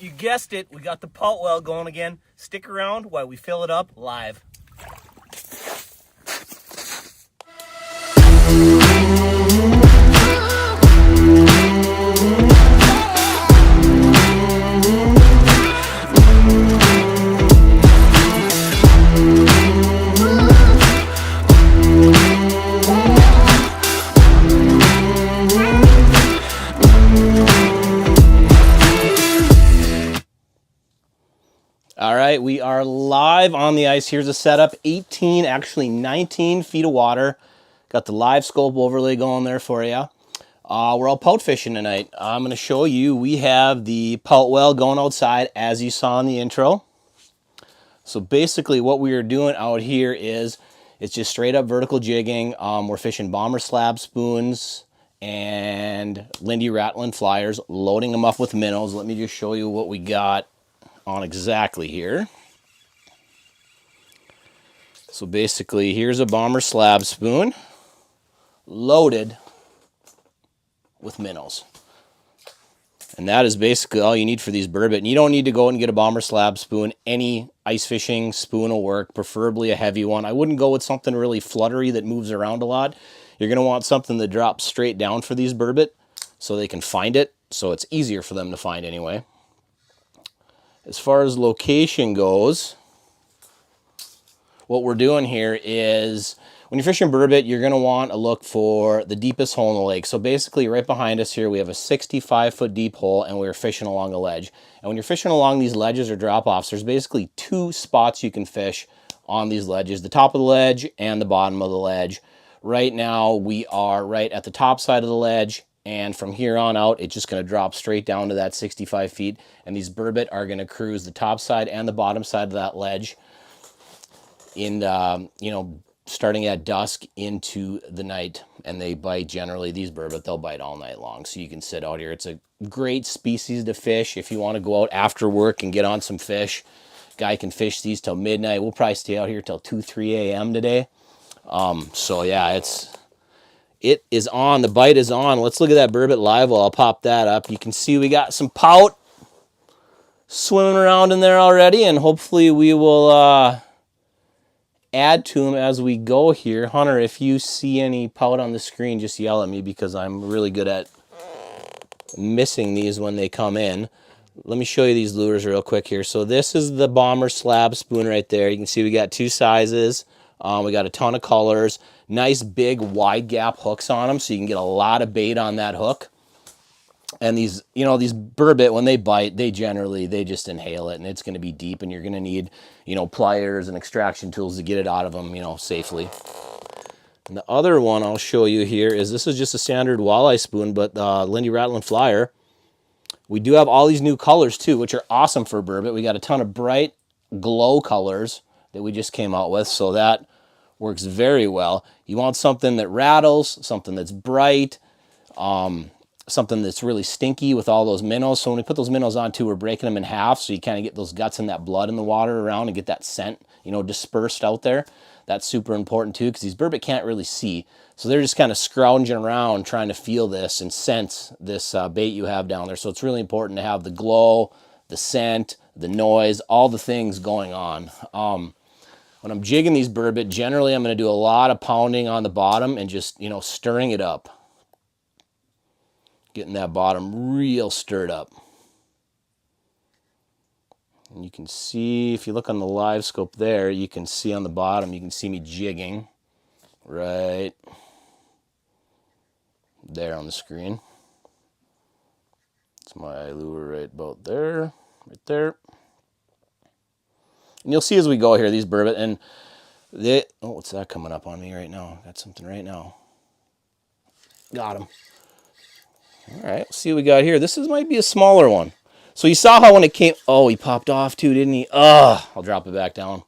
You guessed it, we got the pout well going again. Stick around while we fill it up live. All right, we are live on the ice. Here's the setup, 18, actually 19 feet of water. Got the live scope overlay going there for you. We're all pout fishing tonight. I'm going to show you, we have the pout well going outside as you saw in the intro. So basically what we are doing out here is, it's just straight up vertical jigging. We're fishing bomber slab spoons and Lindy rattling flyers, loading them up with minnows. Let me just show you what we got on exactly here. So basically, here's a bomber slab spoon loaded with minnows. And that is basically all you need for these burbot. And you don't need to go and get a bomber slab spoon. Any ice fishing spoon will work, preferably a heavy one. I wouldn't go with something really fluttery that moves around a lot. You're going to want something that drops straight down for these burbot so they can find it, so it's easier for them to find anyway. As far as location goes, what we're doing here is, when you're fishing burbot, you're going to want to look for the deepest hole in the lake. So basically, right behind us here, we have a 65-foot deep hole, and we're fishing along a ledge. And when you're fishing along these ledges or drop-offs, there's basically two spots you can fish on these ledges, the top of the ledge and the bottom of the ledge. Right now, we are right at the top side of the ledge, and from here on out, it's just going to drop straight down to that 65 feet. And these burbot are going to cruise the top side and the bottom side of that ledge in, you know, starting at dusk into the night. And they bite generally, these burbot, they'll bite all night long. So you can sit out here. It's a great species to fish if you want to go out after work and get on some fish. Guy can fish these till midnight. We'll probably stay out here till 2, 3 a.m. today. So yeah, it is on. The bite is on. Let's look at that burbot live well. I'll pop that up. You can see we got some pout swimming around in there already, and hopefully we will add to them as we go here. Hunter, if you see any pout on the screen, just yell at me because I'm really good at missing these when they come in. Let me show you these lures real quick here. So this is the bomber slab spoon right there. You can see we got two sizes. We got a ton of colors. Nice big wide gap hooks on them, so you can get a lot of bait on that hook. And these, you know, these burbot, when they bite, they just inhale it, and it's going to be deep, and you're going to need, you know, pliers and extraction tools to get it out of them, you know, safely. And the other one I'll show you here is, this is just a standard walleye spoon, but Lindy rattling flyer. We do have all these new colors too, which are awesome for burbot. We got a ton of bright glow colors that we just came out with, so that works very well. You want something that rattles, something that's bright, something that's really stinky with all those minnows. So when we put those minnows on too, we're breaking them in half, so you kind of get those guts and that blood in the water around and get that scent, you know, dispersed out there. That's super important too, because these burbot can't really see. So they're just kind of scrounging around trying to feel this and sense this bait you have down there. So it's really important to have the glow, the scent, the noise, all the things going on. When I'm jigging these burbot, generally I'm going to do a lot of pounding on the bottom and just, you know, stirring it up. Getting that bottom real stirred up. And you can see, if you look on the live scope there, you can see on the bottom, you can see me jigging right there on the screen. It's my lure right about there, right there. And you'll see as we go here, these burbot, and they, oh, what's that coming up on me right now? Got something right now. Got him. All right, let's see what we got here. This might be a smaller one. So you saw how when it came, oh, he popped off too, didn't he? I'll drop it back down.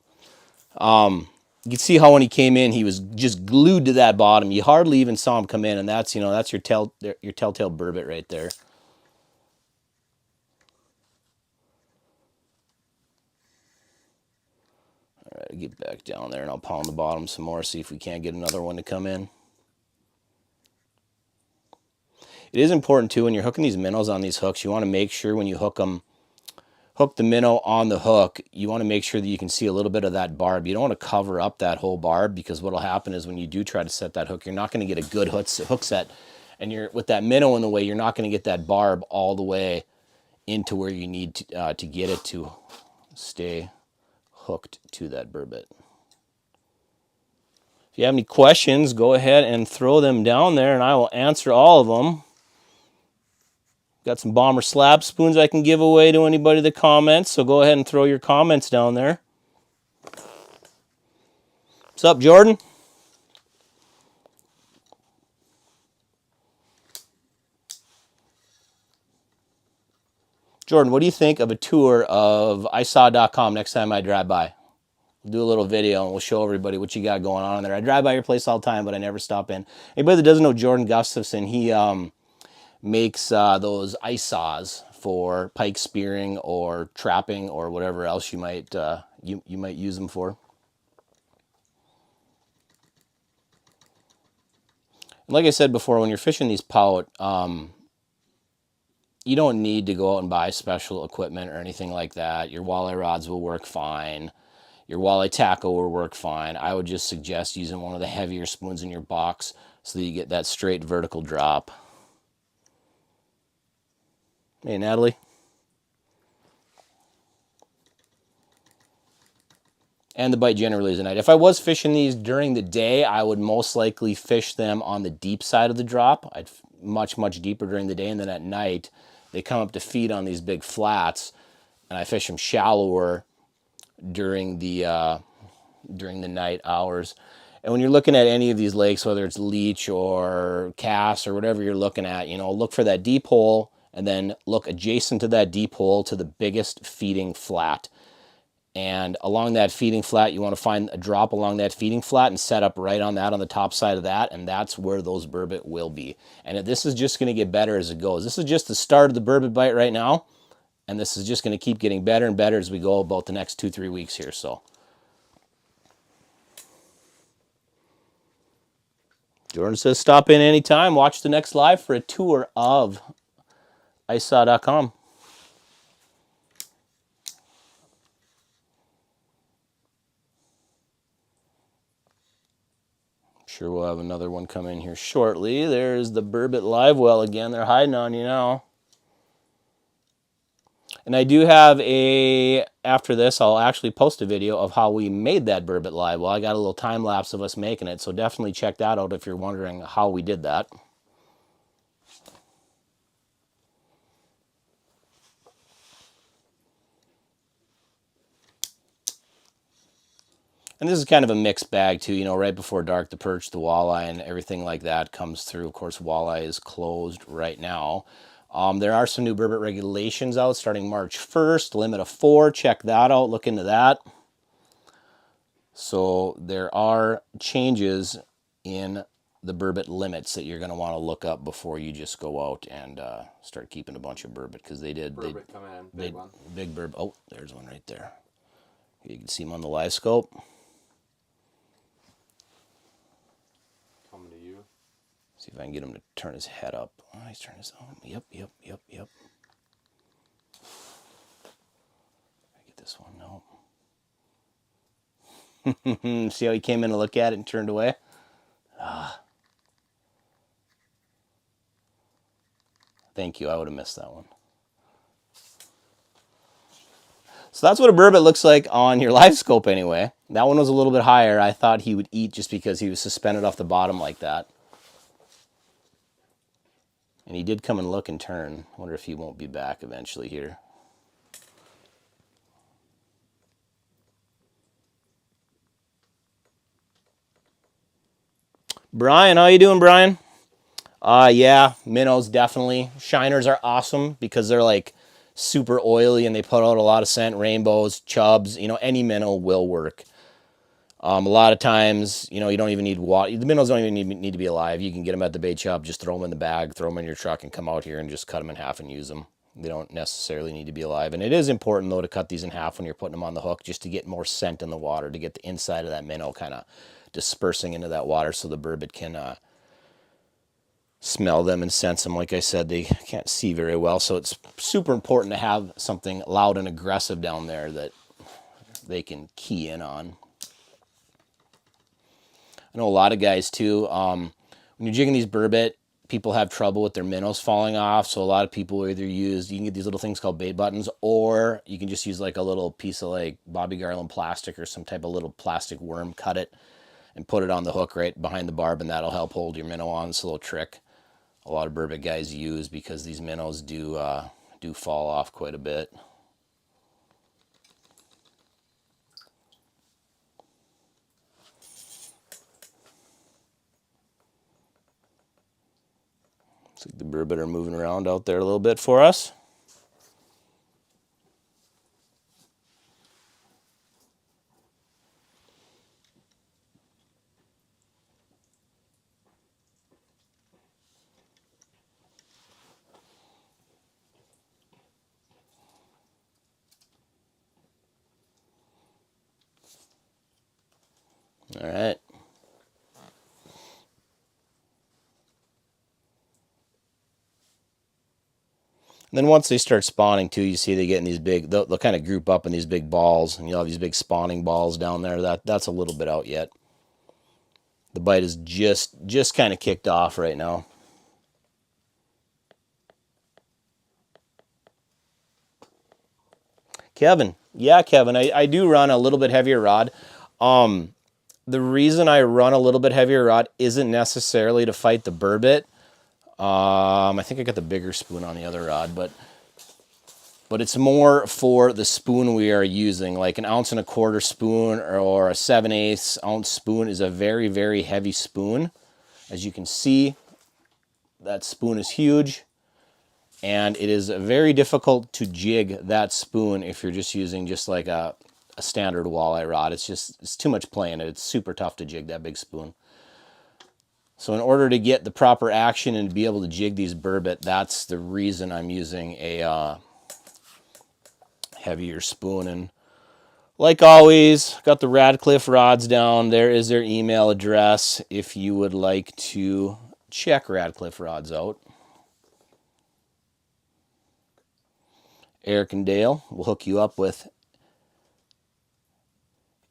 You can see how when he came in, he was just glued to that bottom. You hardly even saw him come in, and that's, you know, that's your telltale burbot right there. All right, get back down there, and I'll pound the bottom some more, see if we can't get another one to come in. It is important, too, when you're hooking these minnows on these hooks, you want to make sure when you hook them hook the minnow on the hook, you want to make sure that you can see a little bit of that barb. You don't want to cover up that whole barb, because what will happen is when you do try to set that hook, you're not going to get a good hook set. And with that minnow in the way, you're not going to get that barb all the way into where you need to get it to stay hooked to that burbot. If you have any questions, go ahead and throw them down there, and I will answer all of them. Got some bomber slab spoons I can give away to anybody that comments, so go ahead and throw your comments down there. What's up, Jordan? Jordan, what do you think of a tour of isaw.com next time I drive by? We'll do a little video and we'll show everybody what you got going on in there. I drive by your place all the time, but I never stop in. Anybody that doesn't know Jordan Gustafson, he makes those ice saws for pike spearing or trapping or whatever else you might you might use them for. And like I said before, when you're fishing these pout, you don't need to go out and buy special equipment or anything like that. Your walleye rods will work fine. Your walleye tackle will work fine. I would just suggest using one of the heavier spoons in your box so that you get that straight vertical drop. Hey, Natalie. And the bite generally is at night. If I was fishing these during the day, I would most likely fish them on the deep side of the drop. I'd much deeper during the day, and then at night they come up to feed on these big flats, and I fish them shallower during the night hours. And when you're looking at any of these lakes, whether it's leech or cass or whatever you're looking at, you know, look for that deep hole, and then look adjacent to that deep hole to the biggest feeding flat. And along that feeding flat, you want to find a drop along that feeding flat and set up right on that, on the top side of that, and that's where those burbot will be. And this is just going to get better as it goes. This is just the start of the burbot bite right now, and this is just going to keep getting better and better as we go about the next 2-3 weeks here. So, Jordan says stop in anytime. Watch the next live for a tour of isaw.com. Sure, we'll have another one come in here shortly. There's the burbot live well again. They're hiding on you now. And I do have after this, I'll actually post a video of how we made that burbot live well. I got a little time lapse of us making it, so definitely check that out if you're wondering how we did that. And this is kind of a mixed bag too, you know, right before dark, the perch, the walleye, and everything like that comes through. Of course, walleye is closed right now. There are some new burbot regulations out starting March 1st, limit of 4. Check that out, look into that. So there are changes in the burbot limits that you're going to want to look up before you just go out and start keeping a bunch of burbot, because they did. Burbot come in, big one. Big burbot. Oh, there's one right there. You can see him on the live scope. Coming to you. See if I can get him to turn his head up. Oh, he's turning his own. Yep. Get this one. No. See how he came in to look at it and turned away? Thank you. I would have missed that one. So that's what a burbot looks like on your live scope anyway. That one was a little bit higher. I thought he would eat just because he was suspended off the bottom like that. And he did come and look and turn. I wonder if he won't be back eventually here. Brian, how you doing, Brian? Yeah, minnows definitely. Shiners are awesome because they're like super oily and they put out a lot of scent. Rainbows, chubs, you know, any minnow will work. A lot of times, you know, you don't even need water. The minnows don't even need to be alive. You can get them at the bait shop, just throw them in the bag, throw them in your truck, and come out here and just cut them in half and use them. They don't necessarily need to be alive. And it is important, though, to cut these in half when you're putting them on the hook, just to get more scent in the water, to get the inside of that minnow kind of dispersing into that water so the burbot can smell them and sense them. Like I said, they can't see very well, so it's super important to have something loud and aggressive down there that they can key in on. I know a lot of guys too, when you're jigging these burbot, people have trouble with their minnows falling off, so a lot of people either use, you can get these little things called bait buttons, or you can just use like a little piece of like Bobby Garland plastic or some type of little plastic worm, cut it and put it on the hook right behind the barb, and that'll help hold your minnow on. It's a little trick a lot of burbot guys use because these minnows do fall off quite a bit. Looks like the burbot are moving around out there a little bit for us. All right. And then once they start spawning too, you see they get in these big, they'll kind of group up in these big balls, and you'll have these big spawning balls down there. That's a little bit out yet. The bite is just kind of kicked off right now. Kevin. Yeah, Kevin, I do run a little bit heavier rod. The reason I run a little bit heavier rod isn't necessarily to fight the burbot. I think I got the bigger spoon on the other rod, but it's more for the spoon we are using. Like an 1.25 ounce spoon or a 7/8 ounce spoon is a very, very heavy spoon. As you can see, that spoon is huge, and it is very difficult to jig that spoon if you're just using just like a standard walleye rod. It's too much play in it. It's super tough to jig that big spoon. So in order to get the proper action and to be able to jig these burbot, that's the reason I'm using a heavier spoon. And like always, got the Radcliffe rods down. There is their email address if you would like to check Radcliffe rods out. Eric and Dale will hook you up with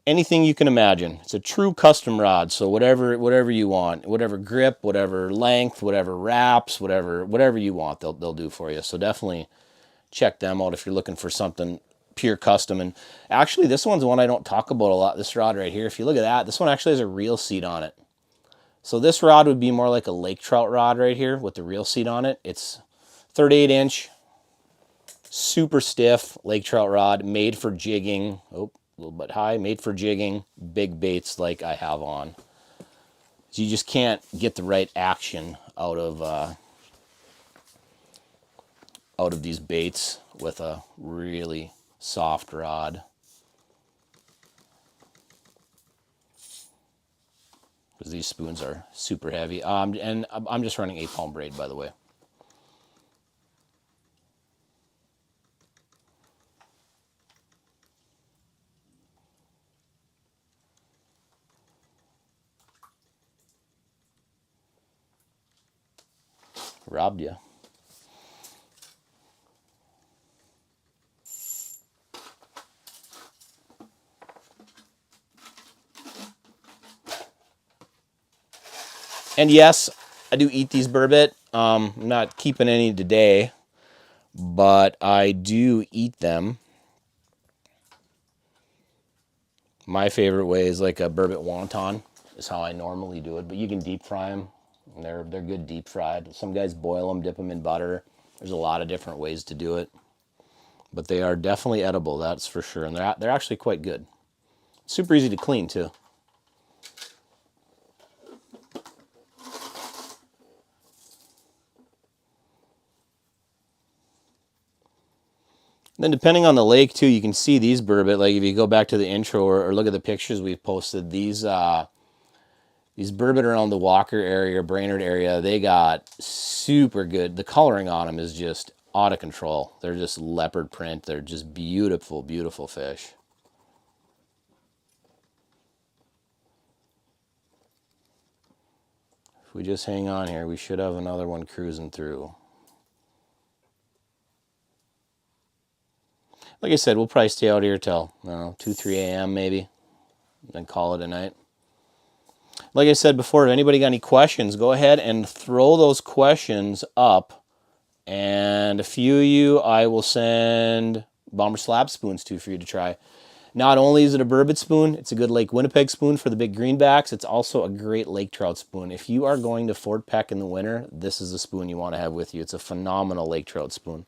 anything you can imagine. It's a true custom rod, so whatever you want, whatever grip, whatever length, whatever wraps, whatever you want, they'll do for you. So definitely check them out if you're looking for something pure custom. And actually, this one's one I don't talk about a lot. This rod right here, if you look at that, this one actually has a reel seat on it. So this rod would be more like a lake trout rod right here with the reel seat on it. It's 38-inch, super stiff lake trout rod, made for jigging. Oh, a little bit high, made for jigging, big baits like I have on. So you just can't get the right action out of these baits with a really soft rod. Because these spoons are super heavy. And I'm just running 8-pound braid, by the way. Robbed you. And yes, I do eat these burbot. I'm not keeping any today, but I do eat them. My favorite way is like a burbot wonton is how I normally do it, but you can deep fry them. And they're good deep fried. Some guys boil them, dip them in butter. There's a lot of different ways to do it, but they are definitely edible, that's for sure. And they're actually quite good. Super easy to clean too. Then depending on the lake too, you can see these burbot. Like if you go back to the intro or look at the pictures we've posted, these burbot around the Walker area or Brainerd area, they got super good. The coloring on them is just out of control. They're just leopard print. They're just beautiful, beautiful fish. we just hang on here, we should have another one cruising through. Like I said, we'll probably stay out here till, I don't know, 2, 3 a.m. maybe, then call it a night. Like I said before, if anybody got any questions, go ahead and throw those questions up. And a few of you I will send bomber slab spoons to for you to try. Not only is it a burbot spoon, it's a good Lake Winnipeg spoon for the big greenbacks. It's also a great lake trout spoon. If you are going to Fort Peck in the winter, this is the spoon you want to have with you. It's a phenomenal lake trout spoon.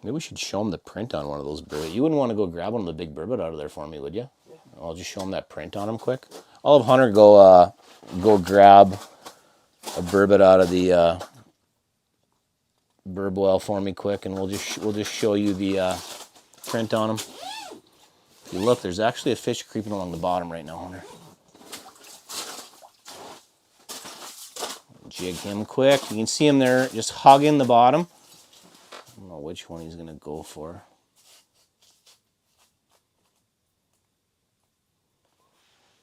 Maybe we should show them the print on one of those burbot. You wouldn't want to go grab one of the big burbot out of there for me, would you? Yeah. I'll just show them that print on them quick. I'll have Hunter go grab a burbot out of the burboil for me quick, and we'll just show you the print on them. If you look, there's actually a fish creeping along the bottom right now, Hunter. Jig him quick. You can see him there just hugging the bottom. I don't know which one he's going to go for.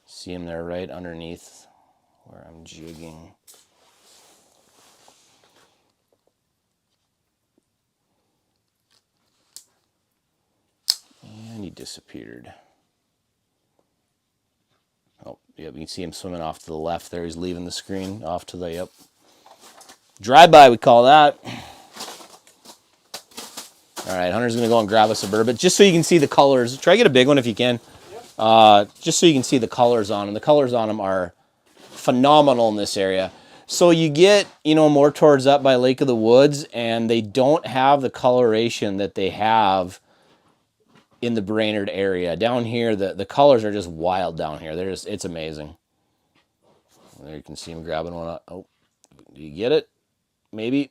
See him there right underneath where I'm jigging. And he disappeared. Oh, yep, you can see him swimming off to the left there. He's leaving the screen off to the, yep. Drive-by, we call that. All right, Hunter's going to go and grab us a burbot, just so you can see the colors. Try to get a big one if you can. Just so you can see the colors on them. The colors on them are phenomenal in this area. So you get, more towards up by Lake of the Woods, and they don't have the coloration that they have in the Brainerd area. Down here, the colors are just wild down here. It's amazing. There you can see him grabbing one up. Oh, do you get it? Maybe.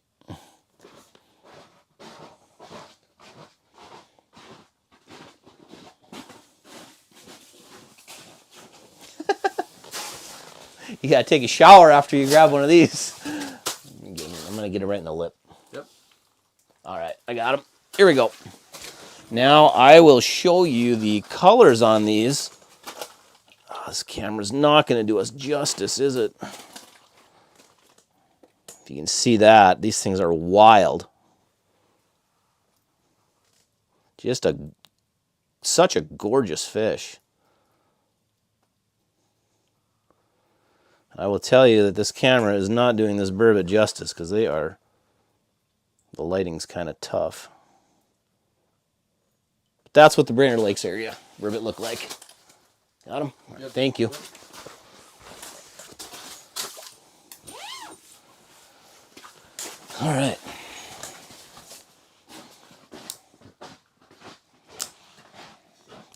You gotta take a shower after you grab one of these. I'm gonna get it right in the lip. Yep. All right, I got him. Here we go. Now I will show you the colors on these. Oh, this camera's not gonna do us justice, is it? If you can see that, these things are wild. Just such a gorgeous fish. I will tell you that this camera is not doing this burbot justice because the lighting's kind of tough. But that's what the Brainerd Lakes area burbot look like. Got him? Yep. Thank you. All right.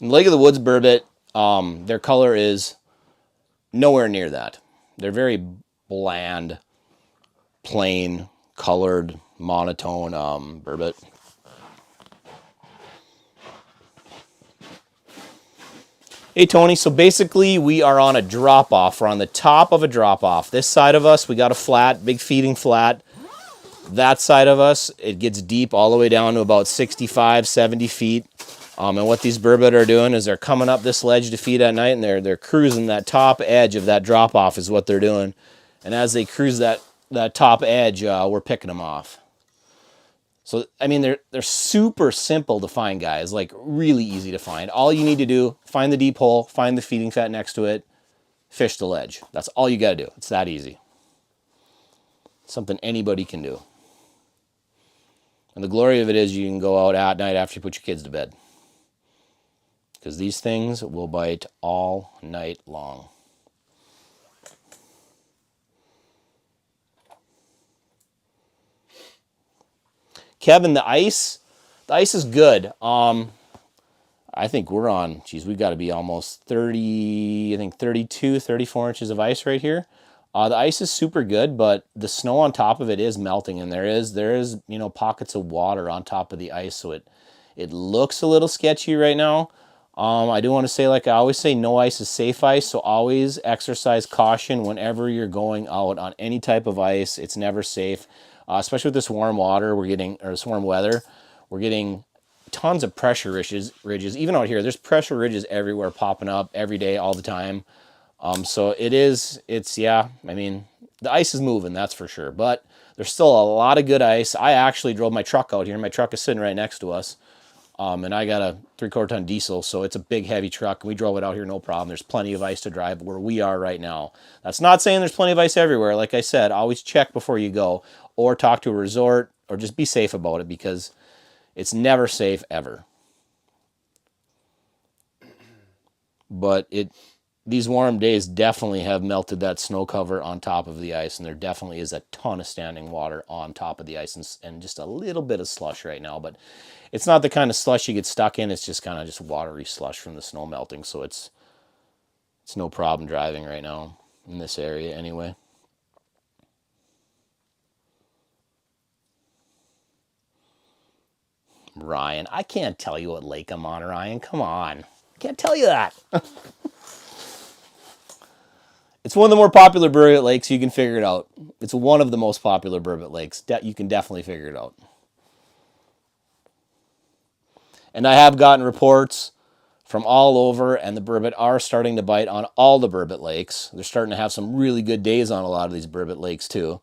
In Lake of the Woods burbot, their color is nowhere near that. They're very bland, plain, colored, monotone burbot. Hey, Tony, so basically we are on a drop-off. We're on the top of a drop-off. This side of us, we got a flat, big feeding flat. That side of us, it gets deep all the way down to about 65, 70 feet. And what these burbot are doing is they're coming up this ledge to feed at night, and they're cruising that top edge of that drop-off is what they're doing. And as they cruise that top edge, we're picking them off. So, I mean, they're super simple to find, guys, like really easy to find. All you need to do, find the deep hole, find the feeding fat next to it, fish the ledge. That's all you got to do. It's that easy. Something anybody can do. And the glory of it is you can go out at night after you put your kids to bed. Because these things will bite all night long. Kevin, the ice is good. I think we're on, we've got to be almost 30, I think 32, 34 inches of ice right here. The ice is super good, but the snow on top of it is melting, and there is pockets of water on top of the ice, so it looks a little sketchy right now. I do want to say, like I always say, no ice is safe ice, so always exercise caution whenever you're going out on any type of ice. It's never safe, especially with this warm water this warm weather. We're getting tons of pressure ridges. Even out here, there's pressure ridges everywhere popping up every day, all the time. So yeah, I mean, the ice is moving, that's for sure. But there's still a lot of good ice. I actually drove my truck out here. My truck is sitting right next to us. And I got a 3/4 ton diesel, so it's a big, heavy truck. And we drove it out here, no problem. There's plenty of ice to drive where we are right now. That's not saying there's plenty of ice everywhere. Like I said, always check before you go, or talk to a resort, or just be safe about it, because it's never safe ever. But these warm days definitely have melted that snow cover on top of the ice, and there definitely is a ton of standing water on top of the ice, and just a little bit of slush right now. But it's not the kind of slush you get stuck in. It's just kind of just watery slush from the snow melting, so it's no problem driving right now in this area anyway. Ryan, I can't tell you what lake I'm on, Ryan. Come on. I can't tell you that. It's one of the more popular burbot lakes. You can figure it out. It's one of the most popular burbot lakes. You can definitely figure it out. And I have gotten reports from all over, and the burbot are starting to bite on all the burbot lakes. They're starting to have some really good days on a lot of these burbot lakes too.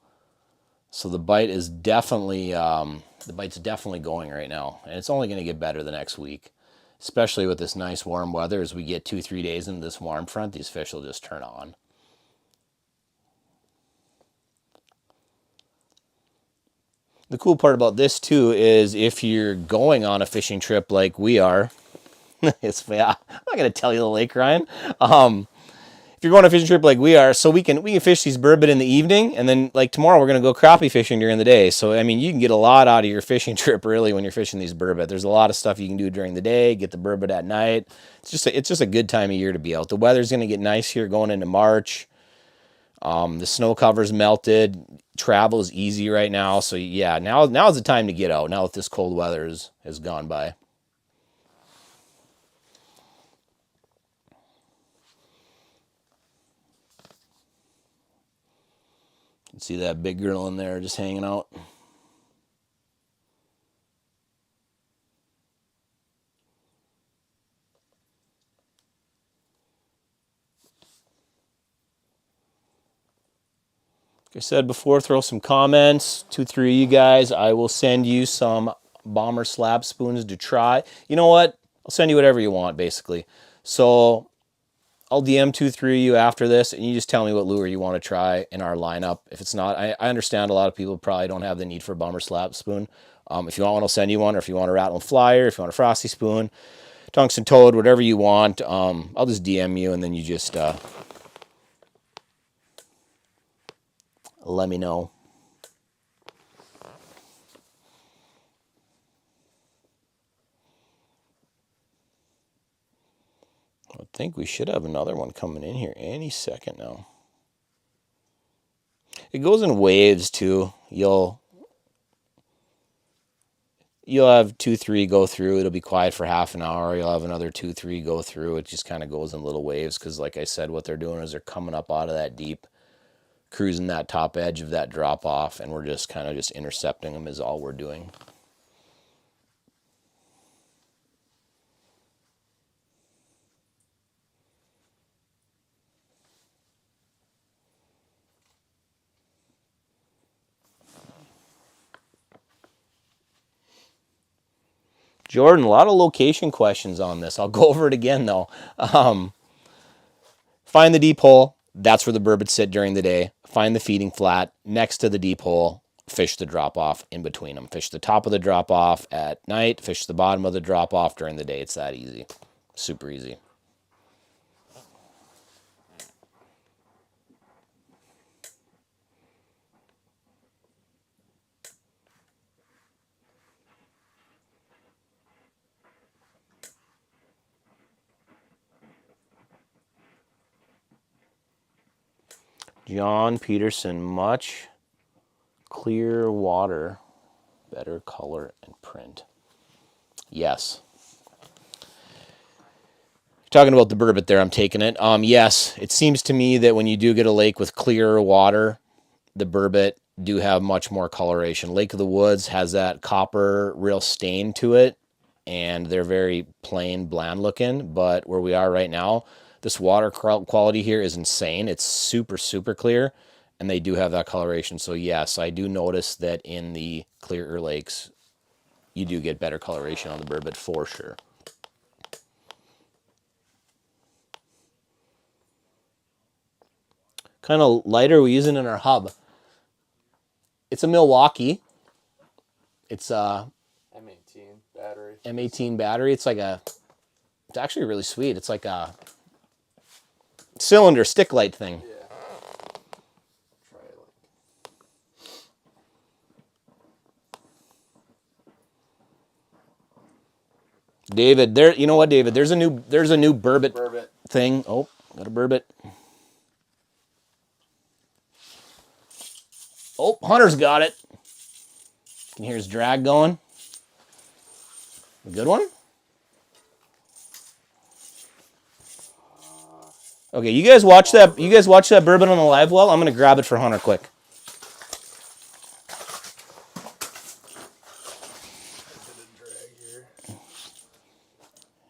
So the bite is definitely going right now, and it's only going to get better the next week, especially with this nice warm weather. As we get 2-3 days into this warm front, these fish will just turn on. The cool part about this too is if you're going on a fishing trip like we are, I'm not gonna tell you the lake, Ryan. If you're going on a fishing trip like we are, so we can fish these burbot in the evening, and then like tomorrow we're gonna go crappie fishing during the day. So I mean, you can get a lot out of your fishing trip really when you're fishing these burbot. There's a lot of stuff you can do during the day. Get the burbot at night. It's just a good time of year to be out. The weather's gonna get nice here going into March. The snow cover's melted. Travel is easy right now. So yeah, now's the time to get out. Now that this cold weather has gone by. You can see that big girl in there just hanging out. Like I said before, throw some comments. 2-3 of you guys, I will send you some bomber slab spoons to try. You know what? I'll send you whatever you want, basically. So I'll DM 2-3 of you after this, and you just tell me what lure you want to try in our lineup. If it's not, I understand a lot of people probably don't have the need for a bomber slab spoon. If you want one, I'll send you one. Or if you want a rattle and flyer, if you want a frosty spoon, tungsten toad, whatever you want, I'll just DM you, and then you just let me know. I think we should have another one coming in here any second now. It goes in waves too. You'll have 2-3 go through. It'll be quiet for half an hour. You'll have another 2-3 go through. It just kind of goes in little waves because, like I said, what they're doing is they're coming up out of that deep, cruising that top edge of that drop off, and we're just kind of just intercepting them is all we're doing. Jordan, a lot of location questions on this. I'll go over it again though. Find the deep hole. That's where the burbot sit during the day. Find the feeding flat next to the deep hole. Fish the drop off in between them. Fish the top of the drop off at night. Fish the bottom of the drop off during the day. It's that easy. Super easy. John Peterson, much clear water, better color and print. Yes. Talking about the burbot there, I'm taking it. Yes, it seems to me that when you do get a lake with clearer water, the burbot do have much more coloration. Lake of the Woods has that copper real stain to it, and they're very plain, bland looking. But where we are right now, this water quality here is insane. It's super, super clear, and they do have that coloration. So yes, I do notice that in the clearer lakes, you do get better coloration on the burbot for sure. Kind of lighter we using in our hub. It's a Milwaukee. It's a M18 battery. M18 battery. It's actually really sweet. It's like a cylinder stick light thing. Yeah. Try it David, there. You know what, David? There's a new burbot Burbot. thing. Oh, got a burbot. Oh, Hunter's got it. You can hear his drag going. A good one? Okay, you guys watch that. You guys watch that burbot on the live well. I'm gonna grab it for Hunter quick.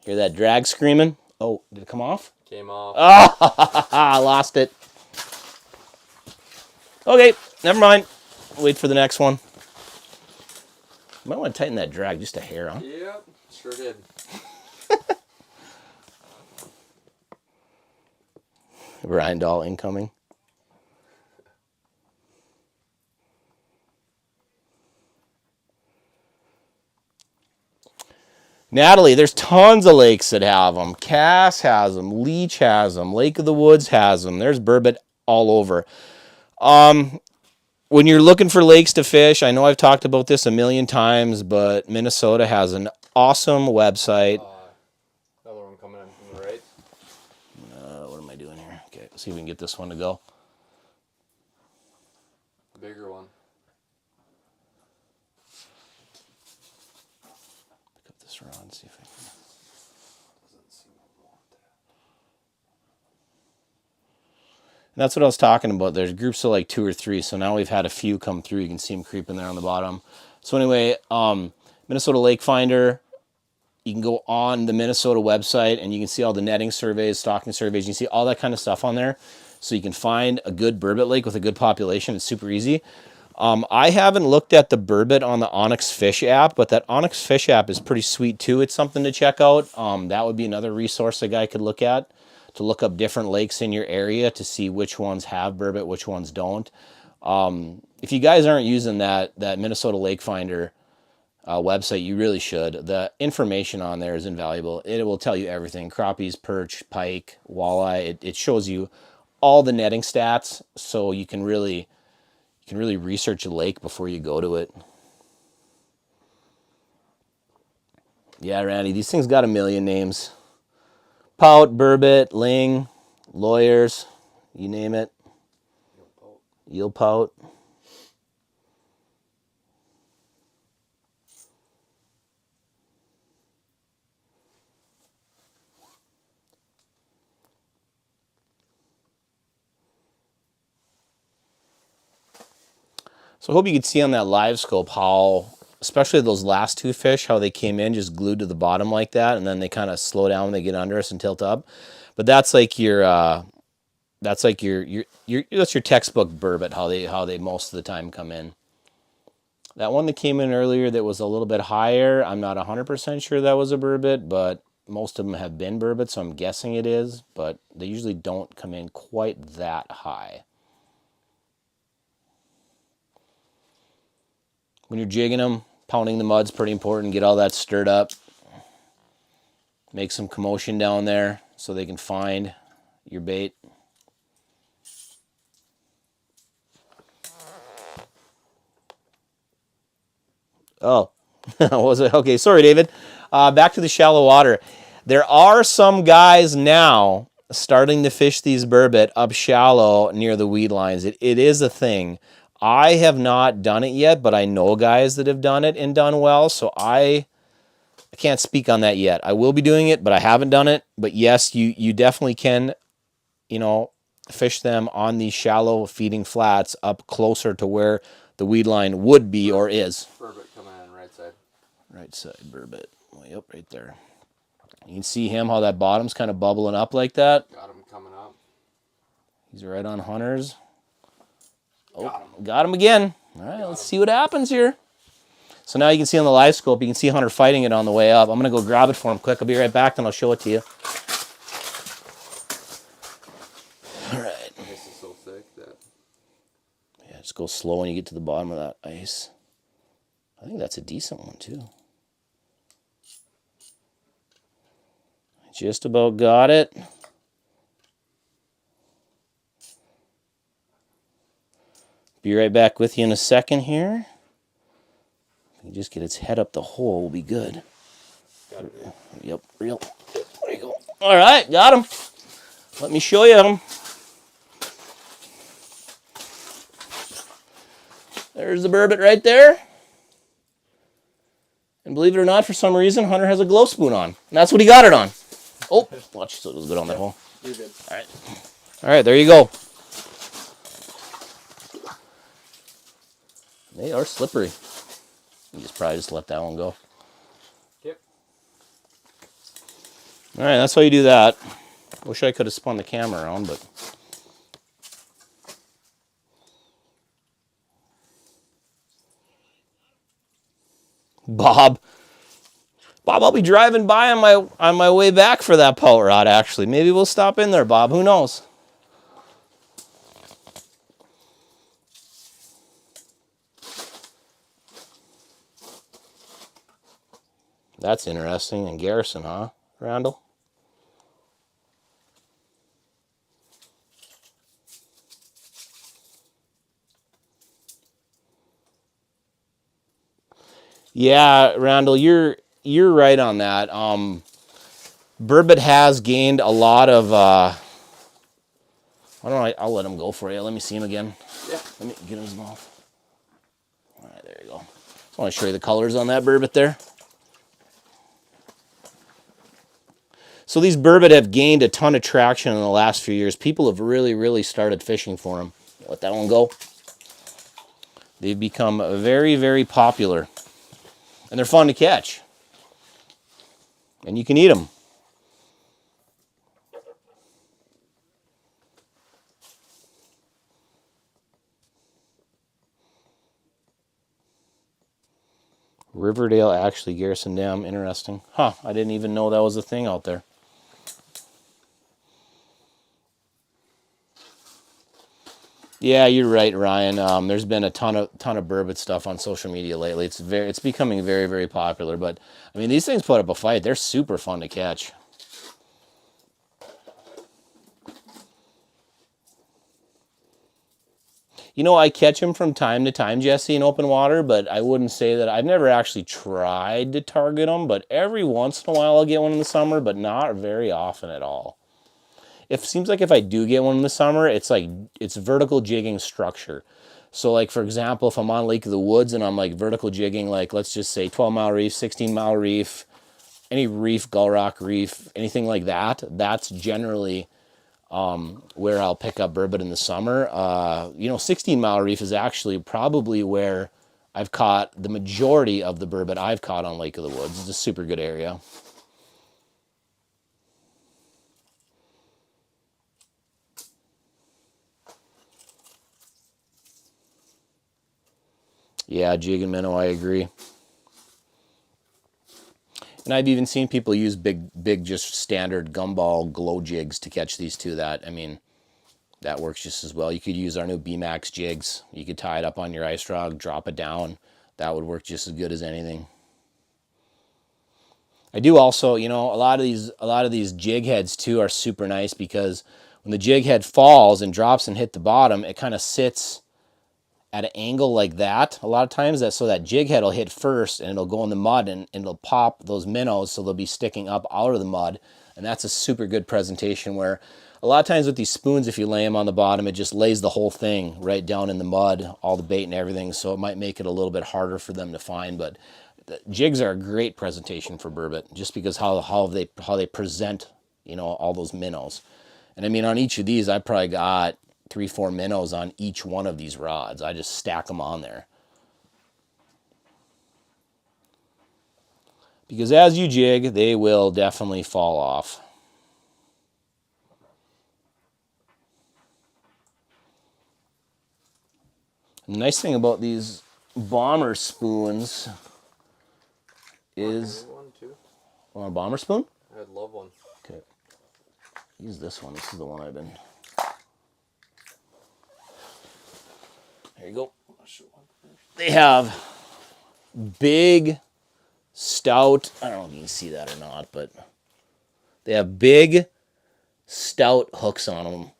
Hear that drag screaming? Oh, did it come off? Came off. Oh, I lost it. Okay, never mind. Wait for the next one. You might want to tighten that drag just a hair, huh? Yep, sure did. Ryan Dahl incoming. Natalie, there's tons of lakes that have them. Cass has them. Leech has them. Lake of the Woods has them. There's burbot all over. When you're looking for lakes to fish, I know I've talked about this a million times, but Minnesota has an awesome website. Another one coming in from the right. What am I doing here? Okay, let's see if we can get this one to go. Bigger one. Pick up this rod, see if I can. And that's what I was talking about. There's groups of like 2 or 3. So now we've had a few come through. You can see them creeping there on the bottom. So anyway, Minnesota Lake Finder. You can go on the Minnesota website and you can see all the netting surveys, stocking surveys. You can see all that kind of stuff on there. So you can find a good burbot lake with a good population. It's super easy. I haven't looked at the burbot on the Onyx Fish app, but that Onyx Fish app is pretty sweet too. It's something to check out. That would be another resource a guy could look at, to look up different lakes in your area to see which ones have burbot, which ones don't. If you guys aren't using that Minnesota Lake Finder website, you really should. The information on there is invaluable. It will tell you everything: crappies, perch, pike, walleye. It shows you all the netting stats, so you can really research a lake before you go to it. Yeah, Randy, these things got a million names. Pout, burbot, ling, lawyers, you name it. Eel pout. So I hope you could see on that live scope how, especially those last 2 fish, how they came in just glued to the bottom like that, and then they kind of slow down when they get under us and tilt up. But that's like your textbook burbot, how they most of the time come in. That one that came in earlier that was a little bit higher, I'm not 100% sure that was a burbot, but most of them have been burbot, so I'm guessing it is, but they usually don't come in quite that high. When you're jigging them, pounding the mud's pretty important. Get all that stirred up. Make some commotion down there so they can find your bait. Oh, was it? Okay, sorry, David. Back to the shallow water. There are some guys now starting to fish these burbot up shallow near the weed lines. It is a thing. I have not done it yet, but I know guys that have done it and done well, so I can't speak on that yet. I will be doing it, but I haven't done it. But yes, you definitely can, fish them on these shallow feeding flats up closer to where the weed line would be or is. Burbot coming in right side. Right side burbot, way up right there. You can see him, how that bottom's kind of bubbling up like that. Got him coming up. He's right on Hunter's. Oh, got him again. All right, let's see what happens here. So now you can see on the live scope, you can see Hunter fighting it on the way up. I'm going to go grab it for him quick. I'll be right back, then I'll show it to you. All right. This is so thick that... Yeah, just go slow when you get to the bottom of that ice. I think that's a decent one, too. Just about got it. Be right back with you in a second here. If you just get its head up the hole, we'll be good. Got it. Yep, reel. There you go. All right, got him. Let me show you him. There's the burbot right there. And believe it or not, for some reason, Hunter has a glow spoon on. And that's what he got it on. Oh, watch, so it was good on that hole. You're good. All right. All right, there you go. They are slippery. You just probably just let that one go. Yep. All right, that's how you do that. Wish I could have spun the camera around, but... Bob, I'll be driving by on my way back for that pout rod, actually. Maybe we'll stop in there, Bob. Who knows? That's interesting. And Garrison, huh, Randall? Yeah, Randall, you're right on that. Burbot has gained a lot of. I don't know. I'll let him go for you. Let me see him again. Yeah. Let me get his mouth. All right, there you go. Just want to show you the colors on that burbot there. So these burbot have gained a ton of traction in the last few years. People have really, really started fishing for them. Let that one go. They've become very, very popular. And they're fun to catch. And you can eat them. Riverdale, actually, Garrison Dam. Interesting. Huh, I didn't even know that was a thing out there. Yeah, you're right, Ryan. There's been a ton of burbot stuff on social media lately. It's becoming very, very popular. But I mean, these things put up a fight. They're super fun to catch. You know, I catch them from time to time, Jesse, in open water, but I wouldn't say that. I've never actually tried to target them, but every once in a while I'll get one in the summer, but not very often at all. It seems like if I do get one in the summer, it's vertical jigging structure. So like, for example, if I'm on Lake of the Woods and I'm like vertical jigging, like let's just say 12-mile reef, 16-mile reef, any reef, gull rock reef, anything like that, that's generally where I'll pick up burbot in the summer. 16-mile reef is actually probably where I've caught the majority of the burbot I've caught on Lake of the Woods. It's a super good area. Yeah, jig and minnow, I agree. And I've even seen people use big, just standard gumball glow jigs to catch these too. That works just as well. You could use our new B-Max jigs. You could tie it up on your ice rod, drop it down. That would work just as good as anything. I do also, a lot of these jig heads too are super nice because when the jig head falls and drops and hit the bottom, it kind of sits at an angle like that a lot of times, so that jig head will hit first and it'll go in the mud and it'll pop those minnows, so they'll be sticking up out of the mud, and that's a super good presentation. Where a lot of times with these spoons, if you lay them on the bottom, it just lays the whole thing right down in the mud, all the bait and everything, so it might make it a little bit harder for them to find. But the jigs are a great presentation for burbot, just because how they present all those minnows. And I mean, on each of these, I probably got 3-4 minnows on each one of these rods. I just stack them on there. Because as you jig, they will definitely fall off. The nice thing about these bomber spoons is... One, too. Want a bomber spoon? I'd love one. Okay. Use this one. This is the one I've been... There you go. They have big, stout... I don't know if you can see that or not, but... They have big, stout hooks on them.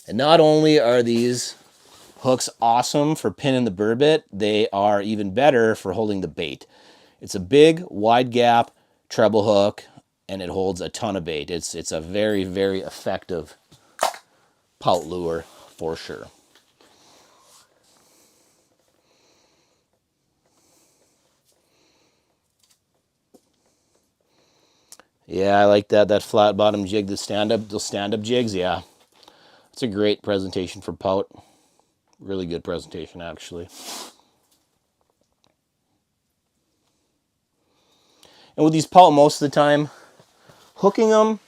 And not only are these hooks awesome for pinning the burbot, they are even better for holding the bait. It's a big, wide gap treble hook, and it holds a ton of bait. It's a very, very effective pout lure for sure. Yeah, I like that flat bottom jig, the stand-up jigs. Yeah, it's a great presentation for pout. Really good presentation, actually. And with these pout, most of the time, hooking them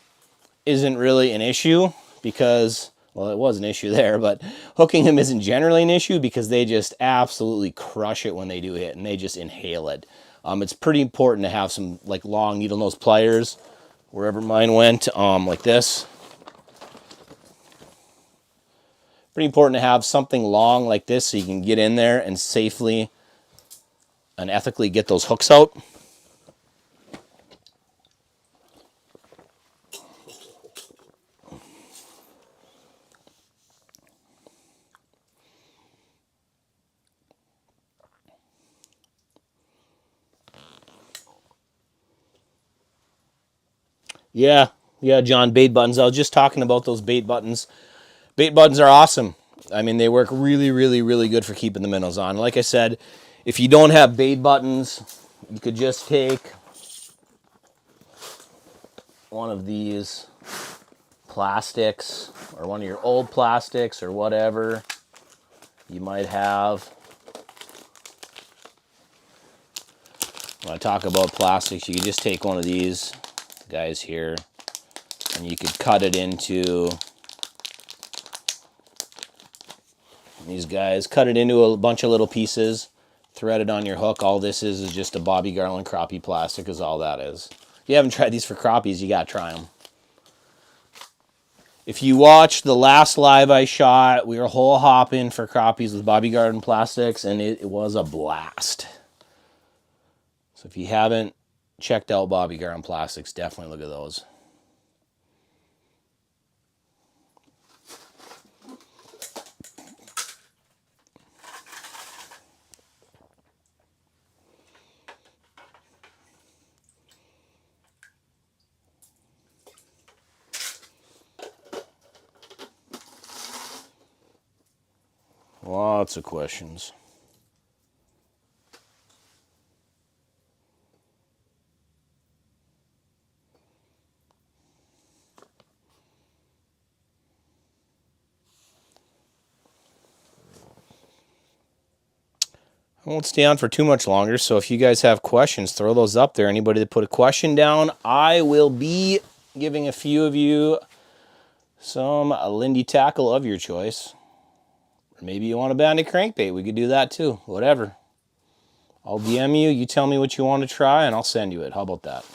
isn't really an issue because, well, it was an issue there, but hooking them isn't generally an issue because they just absolutely crush it when they do hit, and they just inhale it. It's pretty important to have some like long needle nose pliers, wherever mine went, like this. Pretty important to have something long like this so you can get in there and safely and ethically get those hooks out. Yeah, John, bait buttons. I was just talking about those bait buttons. Bait buttons are awesome. I mean, they work really, really, really good for keeping the minnows on. Like I said, if you don't have bait buttons, you could just take one of these plastics or one of your old plastics or whatever you might have. When I talk about plastics, you could just take one of these guys here and you could cut it into these guys, cut it into a bunch of little pieces, thread it on your hook. All this is just a Bobby Garland crappie plastic is all that is. If you haven't tried these for crappies, you gotta try them. If you watched the last live I shot, we were hole hopping for crappies with Bobby Garland plastics, and it was a blast. So if you haven't checked out Bobby Garland plastics, definitely look at those. Lots of questions. I won't stay on for too much longer, so if you guys have questions, throw those up there. Anybody that put a question down, I will be giving a few of you some Lindy tackle of your choice. Or maybe you want a banded crankbait. We could do that too. Whatever. I'll DM you. You tell me what you want to try, and I'll send you it. How about that?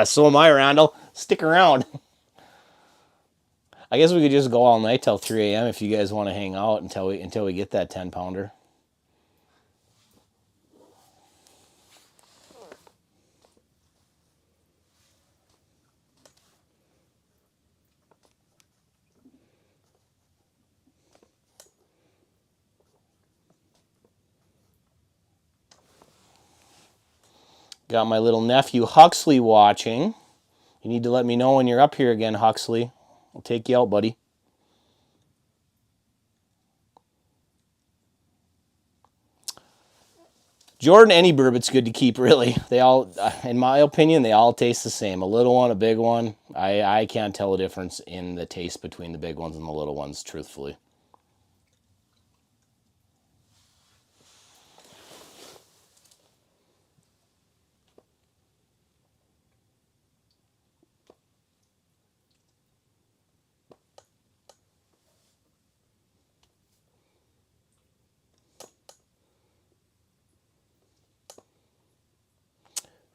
So am I, Randall. Stick around. I guess we could just go all night till 3 a.m. if you guys want to hang out until we get that 10-pounder. Got my little nephew Huxley watching. You need to let me know when you're up here again, Huxley. I'll take you out, buddy. Jordan, any burbot's good to keep, really. They all, in my opinion, they all taste the same. A little one, a big one. I can't tell a difference in the taste between the big ones and the little ones, truthfully.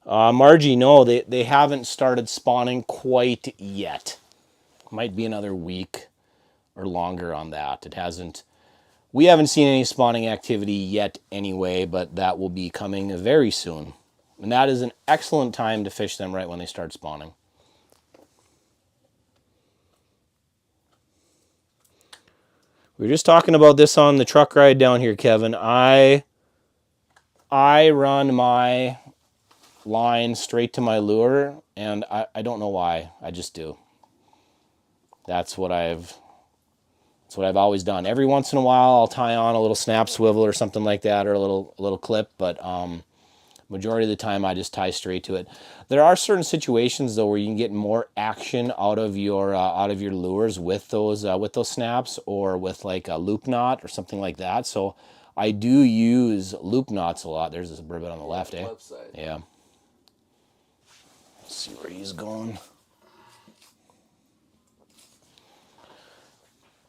Margie, no, they haven't started spawning quite yet. Might be another week or longer on that. It hasn't. We haven't seen any spawning activity yet anyway, but that will be coming very soon. And that is an excellent time to fish them right when they start spawning. We were just talking about this on the truck ride down here, Kevin. I run my line straight to my lure, and I don't know why. I just do. That's what I've always done. Every once in a while, I'll tie on a little snap swivel or something like that, or a little clip, but majority of the time, I just tie straight to it. There are certain situations though where you can get more action out of your lures with those snaps, or with like a loop knot or something like that. So I do use loop knots a lot. There's this burbot on the left, eh? Left side. Yeah. Let's see where he's going.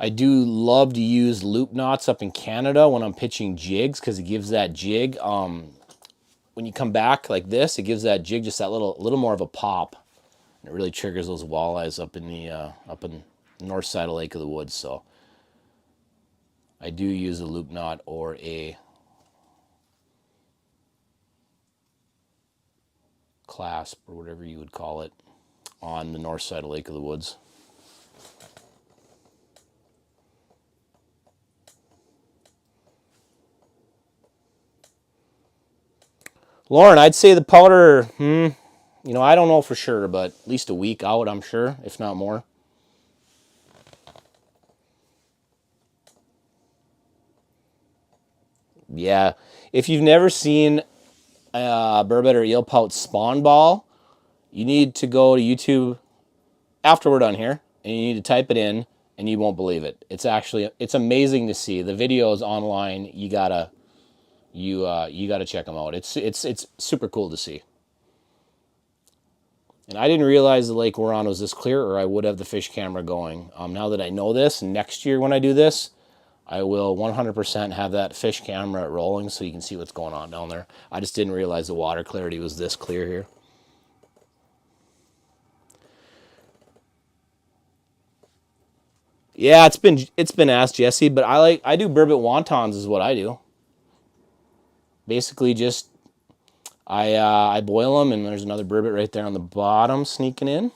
I do love to use loop knots up in Canada when I'm pitching jigs, because it gives that jig, when you come back like this, it gives that jig just that little more of a pop. And it really triggers those walleyes up in the north side of Lake of the Woods. So I do use a loop knot or a clasp, or whatever you would call it, on the north side of Lake of the Woods. Lauren, I'd say the powder, I don't know for sure, but at least a week out, I'm sure, if not more. Yeah, if you've never seen burbot or eel pout spawn ball, you need to go to YouTube after we're done here, and you need to type it in, and you won't believe it. It's amazing to see. The videos online, you gotta check them out. It's super cool to see. And I didn't realize the lake we're on was this clear, or I would have the fish camera going. Now that I know this, next year when I do this, I will 100% have that fish camera rolling so you can see what's going on down there. I just didn't realize the water clarity was this clear here. Yeah, it's been asked, Jesse, but I do burbot wontons is what I do. Basically, just I boil them, and there's another burbot right there on the bottom sneaking in.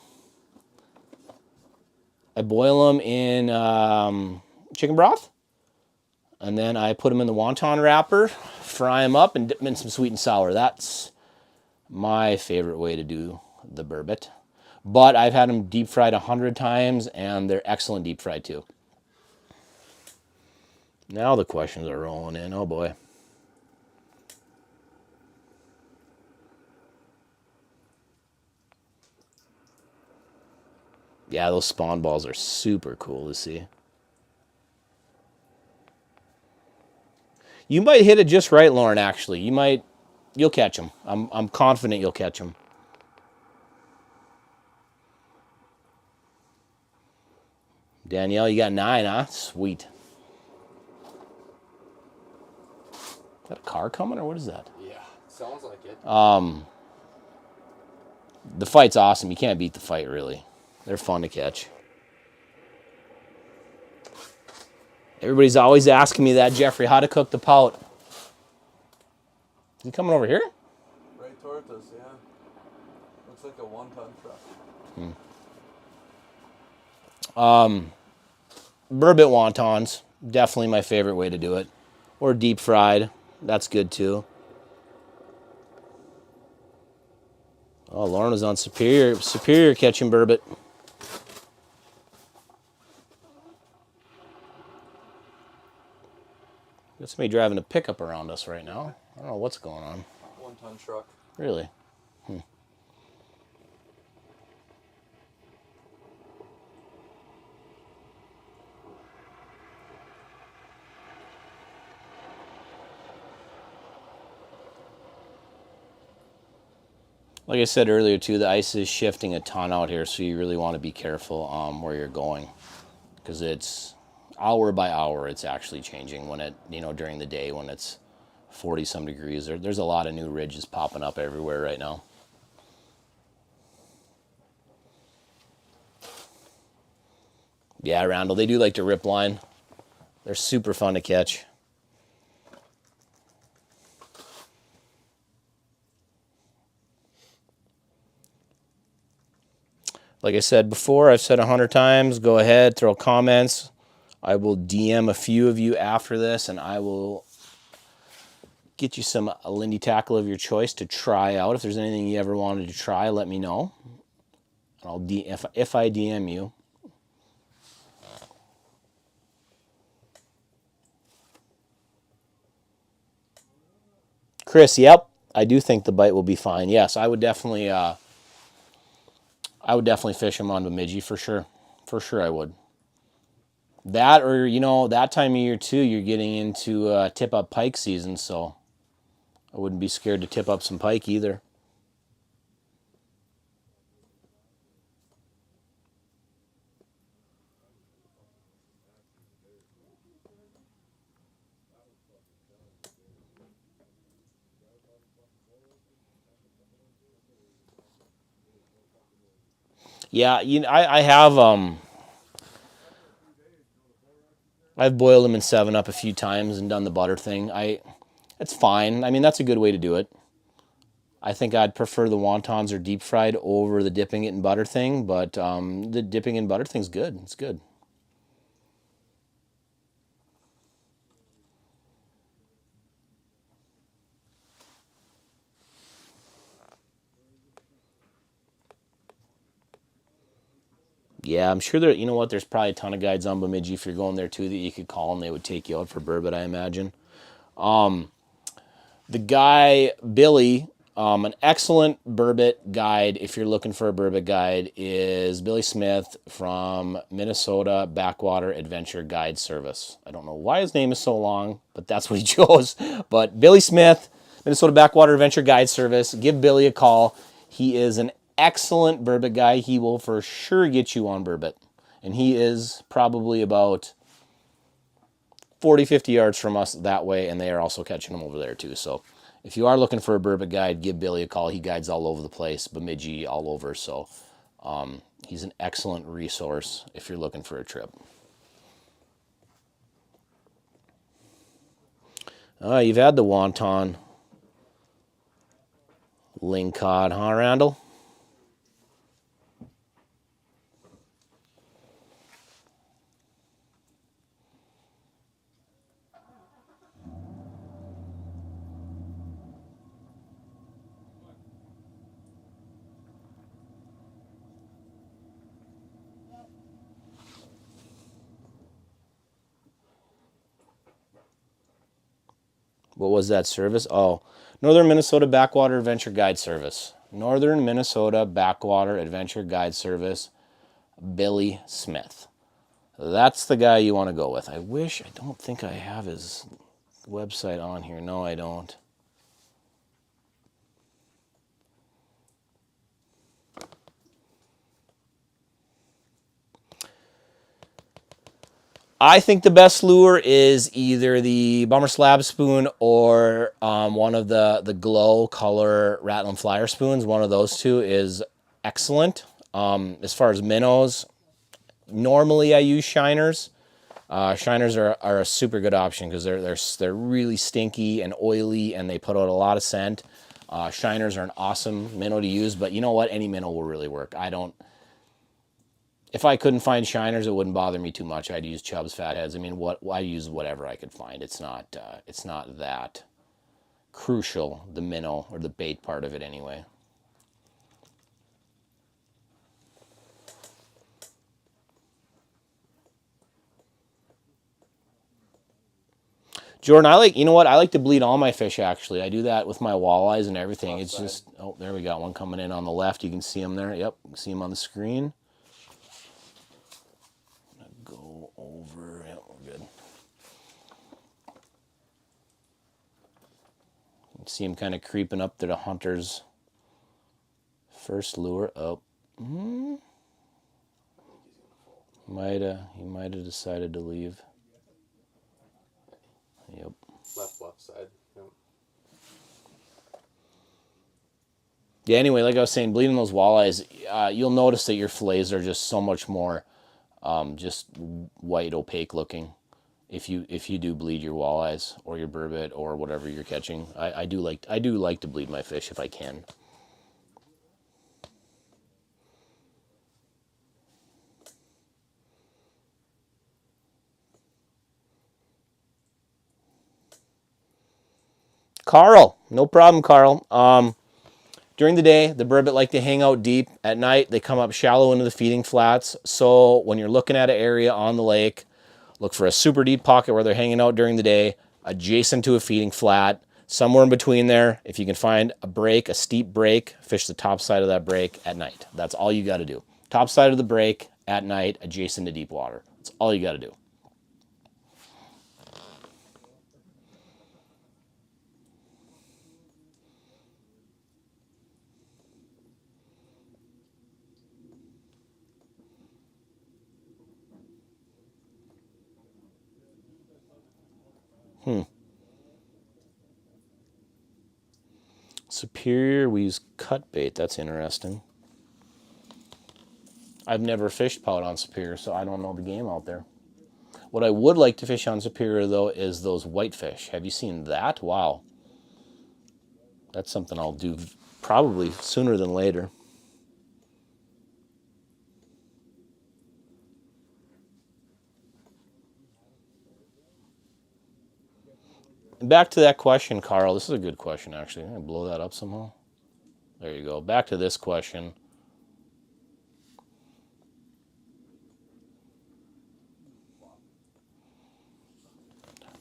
I boil them in chicken broth, and then I put them in the wonton wrapper, fry them up, and dip them in some sweet and sour. That's my favorite way to do the burbot. But I've had them deep fried 100 times, and they're excellent deep fried too. Now the questions are rolling in. Oh boy. Yeah, those spawn balls are super cool to see. You might hit it just right, Lauren, actually. You'll catch them. I'm confident you'll catch them. Danielle, you got 9, huh? Sweet. Is that a car coming, or what is that? Yeah, sounds like it. The fight's awesome. You can't beat the fight, really. They're fun to catch. Everybody's always asking me that, Jeffrey, how to cook the pout. Is he coming over here? Right towards us, yeah. Looks like a 1-ton truck. Burbot wontons, definitely my favorite way to do it. Or deep fried, that's good too. Oh, Lauren was on Superior catching burbot. Got somebody driving a pickup around us right now. I don't know what's going on. 1-ton truck. Really? Like I said earlier too, the ice is shifting a ton out here, so you really want to be careful where you're going, because it's hour by hour it's actually changing when it, during the day when it's 40 some degrees. There's a lot of new ridges popping up everywhere right now. Yeah, Randall, they do like to rip line. They're super fun to catch. Like I said before, I've said 100 times, go ahead, throw comments. I will DM a few of you after this, and I will get you some Lindy tackle of your choice to try out. If there's anything you ever wanted to try, let me know. I'll if I DM you. Chris, yep, I do think the bite will be fine. Yes, I would definitely fish them on Bemidji for sure. For sure I would. That, or that time of year too, you're getting into tip up pike season, so I wouldn't be scared to tip up some pike either. Yeah, I've boiled them in 7-Up a few times and done the butter thing. It's fine. I mean, that's a good way to do it. I think I'd prefer the wontons or deep fried over the dipping it in butter thing, but the dipping in butter thing's good. It's good. Yeah, I'm sure there's probably a ton of guides on Bemidji if you're going there too that you could call and they would take you out for burbot, I imagine. The guy, Billy, an excellent burbot guide, if you're looking for a burbot guide, is Billy Smith from Minnesota Backwater Adventure Guide Service. I don't know why his name is so long, but that's what he chose. But Billy Smith, Minnesota Backwater Adventure Guide Service. Give Billy a call. He is an excellent burbot guy. He will for sure get you on burbot. And he is probably about 40, 50 yards from us that way, and they are also catching them over there too. So if you are looking for a burbot guide, give Billy a call. He guides all over the place, Bemidji, all over. So he's an excellent resource if you're looking for a trip. You've had the wonton lingcod, huh, Randall? What was that service? Oh, Northern Minnesota Backwater Adventure Guide Service. Northern Minnesota Backwater Adventure Guide Service, Billy Smith. That's the guy you want to go with. I don't think I have his website on here. No, I don't. I think the best lure is either the Bummer Slab Spoon or one of the Glow Color Rattling Flyer Spoons. One of those two is excellent. As far as minnows, normally I use Shiners. Shiners are a super good option because they're really stinky and oily and they put out a lot of scent. Shiners are an awesome minnow to use, but you know what? Any minnow will really work. If I couldn't find Shiners, it wouldn't bother me too much. I'd use Chubb's Fatheads. I mean, I use whatever I could find. It's not that crucial, the minnow or the bait part of it anyway. Jordan, I like, you know what? I like to bleed all my fish, actually. I do that with my walleyes and everything. It's Outside. just, oh, there we got one coming in on the left. You can see him there. Yep, you can see him on the screen. Go over. Yep, we're good. You can see him kind of creeping up to the hunter's first lure. Oh, he might have decided to leave. Yep. Left side. Yep. Yeah, anyway, like I was saying, bleeding those walleyes, you'll notice that your fillets are just so much more just white, opaque looking if you do bleed your walleyes or your burbot or whatever you're catching. I do like to bleed my fish if I can. Carl, no problem, Carl. During the day, the burbot like to hang out deep. At night, they come up shallow into the feeding flats. So when you're looking at an area on the lake, look for a super deep pocket where they're hanging out during the day, adjacent to a feeding flat. Somewhere in between there, if you can find a break, a steep break, fish the top side of that break at night. That's all you got to do. Top side of the break at night, adjacent to deep water. That's all you got to do. Superior, we use cut bait. That's interesting. I've never fished pout on Superior, so I don't know the game out there. What I would like to fish on Superior, though, is those whitefish. Have you seen that? Wow. That's something I'll do probably sooner than later. Back to that question, Carl. This is a good question, actually. I'm going to blow that up somehow. There you go. Back to this question.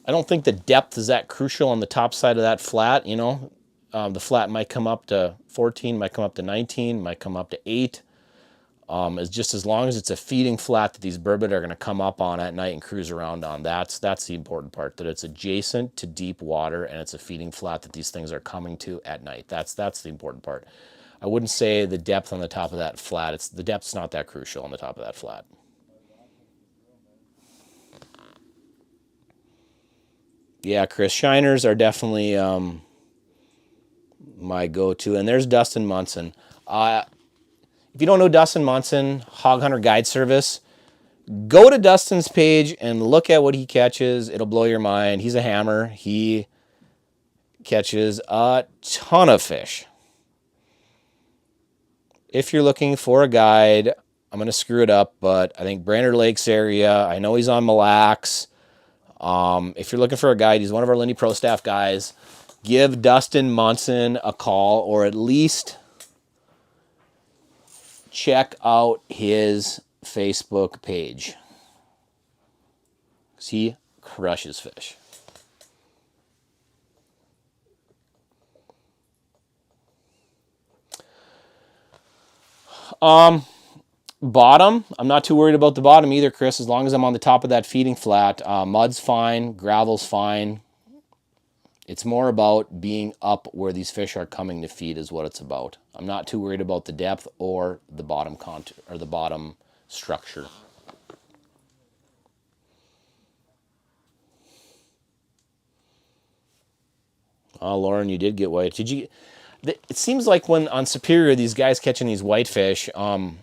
I don't think the depth is that crucial on the top side of that flat, you know. The flat might come up to 14, might come up to 19, might come up to 8. Is just as long as it's a feeding flat that these burbot are going to come up on at night and cruise around on. That's the important part, that it's adjacent to deep water and it's a feeding flat that these things are coming to at night. That's the important part. I wouldn't say the depth on the top of that flat. The depth's not that crucial on the top of that flat. Yeah, Chris, shiners are definitely my go-to. And there's Dustin Munson. If you don't know Dustin Munson, Hog Hunter Guide Service, go to Dustin's page and look at what he catches. It'll blow your mind. He's a hammer. He catches a ton of fish. If you're looking for a guide, I'm going to screw it up, but I think Brainerd Lakes area, I know he's on Mille Lacs. If you're looking for a guide, he's one of our Lindy Pro staff guys. Give Dustin Munson a call, or at least check out his Facebook page. He crushes fish. Bottom, I'm not too worried about the bottom either, Chris, as long as I'm on the top of that feeding flat. Mud's fine, gravel's fine. It's more about being up where these fish are coming to feed is what it's about. I'm not too worried about the depth or the bottom contour or the bottom structure. Oh, Lauren, you did get white. Did you? It seems like when on Superior, these guys catching these whitefish, when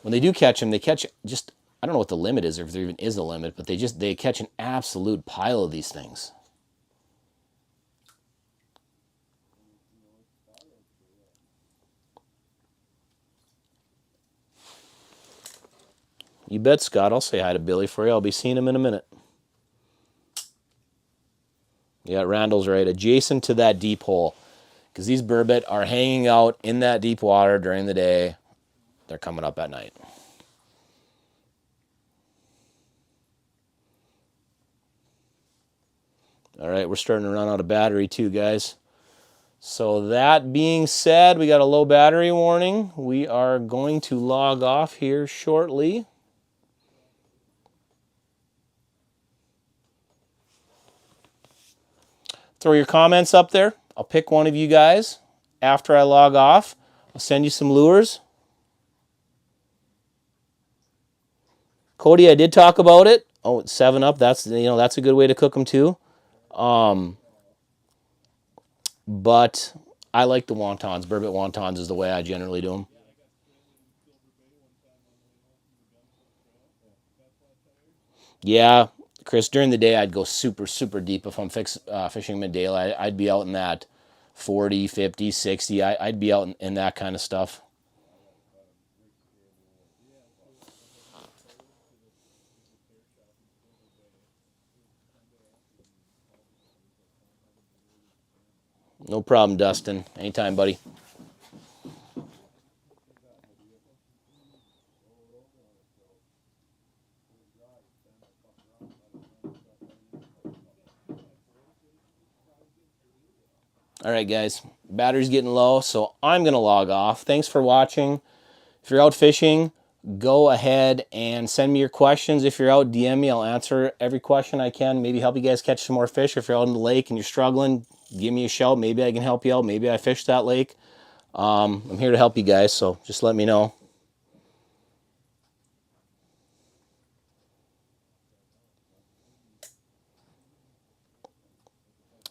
they do catch them, they catch just, I don't know what the limit is or if there even is a limit, but they catch an absolute pile of these things. You bet, Scott. I'll say hi to Billy for you. I'll be seeing him in a minute. Yeah, Randall's right. Adjacent to that deep hole. Because these burbot are hanging out in that deep water during the day. They're coming up at night. All right, we're starting to run out of battery too, guys. So that being said, we got a low battery warning. We are going to log off here shortly. Throw your comments up there. I'll pick one of you guys after I log off. I'll send you some lures. Cody, I did talk about it. Oh, it's 7-Up. That's that's a good way to cook them too. But I like the wontons. Burbot wontons is the way I generally do them. Yeah, Chris, during the day I'd go super, super deep. If I'm fishing mid-daylight, I'd be out in that 40, 50, 60. I'd be out in that kind of stuff. No problem, Dustin. Anytime, buddy. All right, guys. Battery's getting low, so I'm going to log off. Thanks for watching. If you're out fishing, go ahead and send me your questions. If you're out, DM me. I'll answer every question I can. Maybe help you guys catch some more fish. If you're out in the lake and you're struggling, give me a shout. Maybe I can help you out. Maybe I fished that lake. I'm here to help you guys, so just let me know.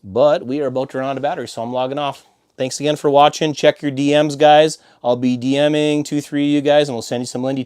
But we are about to run out of battery, so I'm logging off. Thanks again for watching. Check your DMs, guys. I'll be DMing 2-3 of you guys, and we'll send you some Lindy